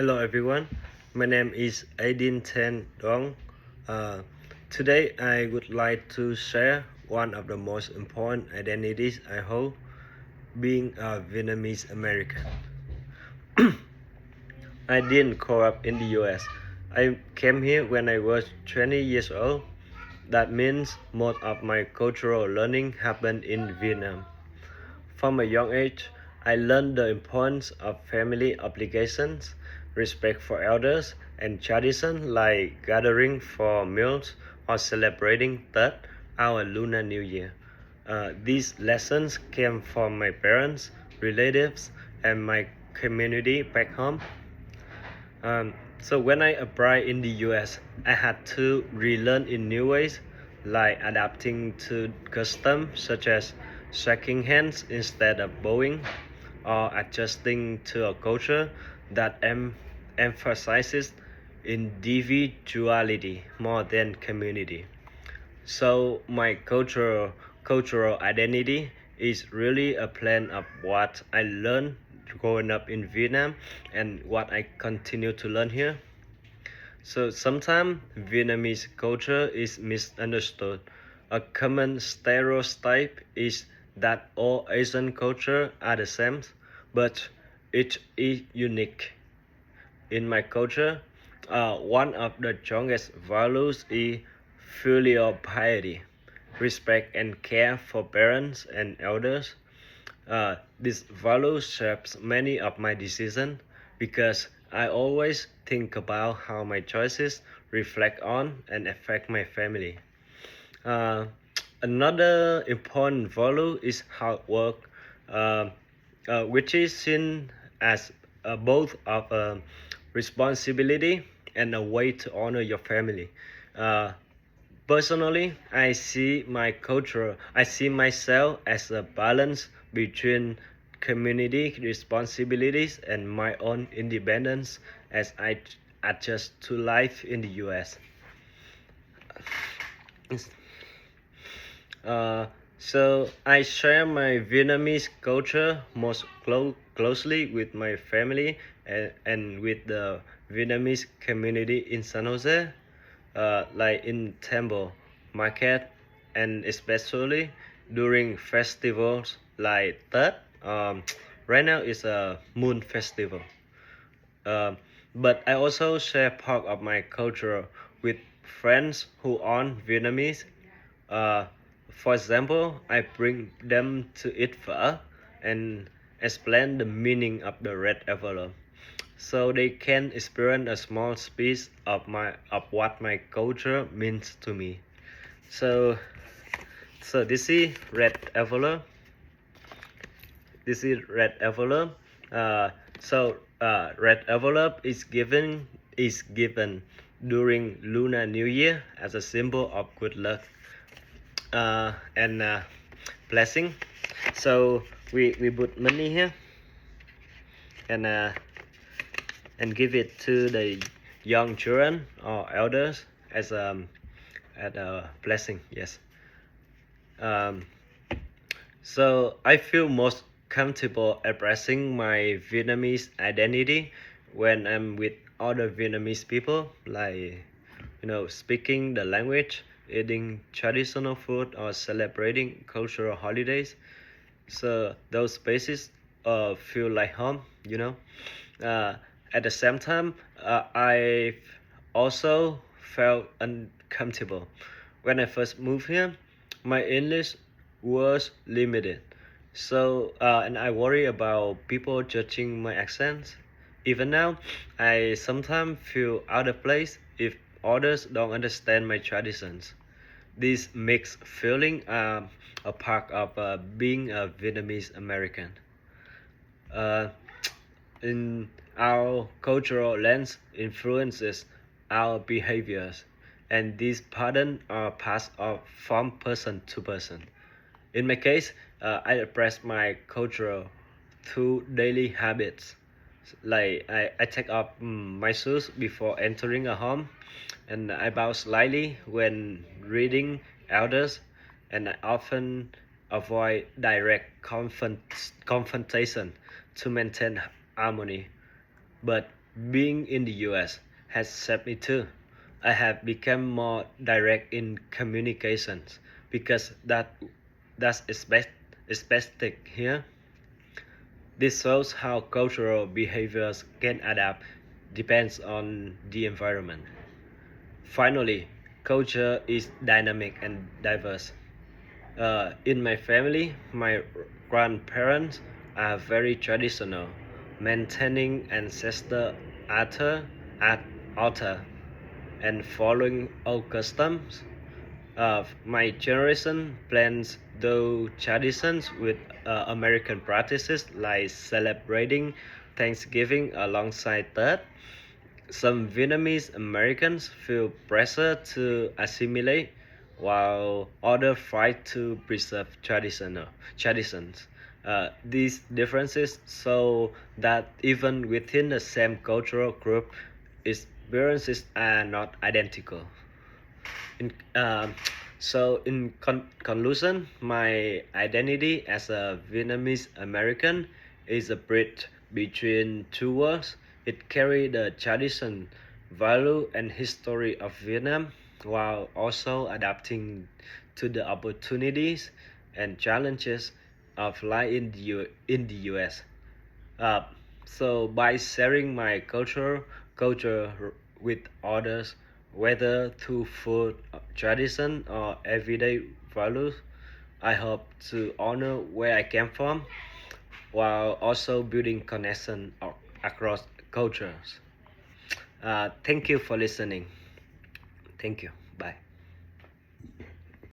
Hello everyone, my name is Aidin Ten Dong. Uh, Today I would like to share one of the most important identities I hold, being a Vietnamese American. I didn't grow up in the US. I came here when I was 20 years old. That means most of my cultural learning happened in Vietnam. From a young age, I learned the importance of family obligations, respect for elders, and tradition like gathering for meals or celebrating Tet, our Lunar New Year. These lessons came from my parents, relatives, and my community back home. So when I applied in the US, I had to relearn in new ways, like adapting to customs such as shaking hands instead of bowing, or adjusting to a culture that emphasizes individuality more than community. So my cultural identity is really a blend of what I learned growing up in Vietnam and what I continue to learn here. So sometimes Vietnamese culture is misunderstood. A common stereotype is that all Asian culture are the same, but each is unique. In my culture, one of the strongest values is filial piety, respect and care for parents and elders. This value shapes many of my decisions because I always think about how my choices reflect on and affect my family. Uh, Another important value is hard work, uh, which is seen as both of a responsibility and a way to honor your family. Uh, Personally, I see myself as a balance between community responsibilities and my own independence as I adjust to life in the US. Uh, so I share my Vietnamese culture most closely with my family and with the Vietnamese community in San Jose, like in temple, market, and especially during festivals like that. Right now is a Moon Festival. Um, but I also share part of my culture with friends who aren't Vietnamese. Uh, for example, I bring them to eat phở and explain the meaning of the red envelope, so they can experience a small piece of what my culture means to me. So, so this is red envelope. This is red envelope. Red envelope is given during Lunar New Year as a symbol of good luck and blessing. So we put money here and uh, and give it to the young children or elders as a blessing. Yes. Um, So I feel most comfortable expressing my Vietnamese identity when I'm with other Vietnamese people, like speaking the language, eating traditional food, or celebrating cultural holidays. So those spaces feel like home. Uh, at the same time, I also felt uncomfortable when I first moved here. My English was limited, so and I worry about people judging my accents. Even now, I sometimes feel out of place if others don't understand my traditions. This mixed feeling a part of being a Vietnamese American. Uh, in our cultural lens influences our behaviors, and these patterns are passed on from person to person. In my case, I express my culture through daily habits. Like I take off my shoes before entering a home, and I bow slightly when reading elders, and I often avoid direct confrontation to maintain harmony. But being in the US has shaped me too. I have become more direct in communications because that's expected here. This shows how cultural behaviors can adapt depends on the environment. Finally, culture is dynamic and diverse. In my family, my grandparents are very traditional, maintaining ancestor altar at altar and following old customs. My generation blends those traditions with American practices like celebrating Thanksgiving alongside that. Some Vietnamese Americans feel pressure to assimilate, while others fight to preserve traditions. These differences show that even within the same cultural group, experiences are not identical. In, um, in conclusion, my identity as a Vietnamese American is a bridge between two worlds. It carries the tradition, value, and history of Vietnam while also adapting to the opportunities and challenges of life in the US. Uh, so by sharing my culture with others, whether through food, tradition, or everyday values, I hope to honor where I came from while also building connection across cultures. Thank you for listening. Thank you. Bye.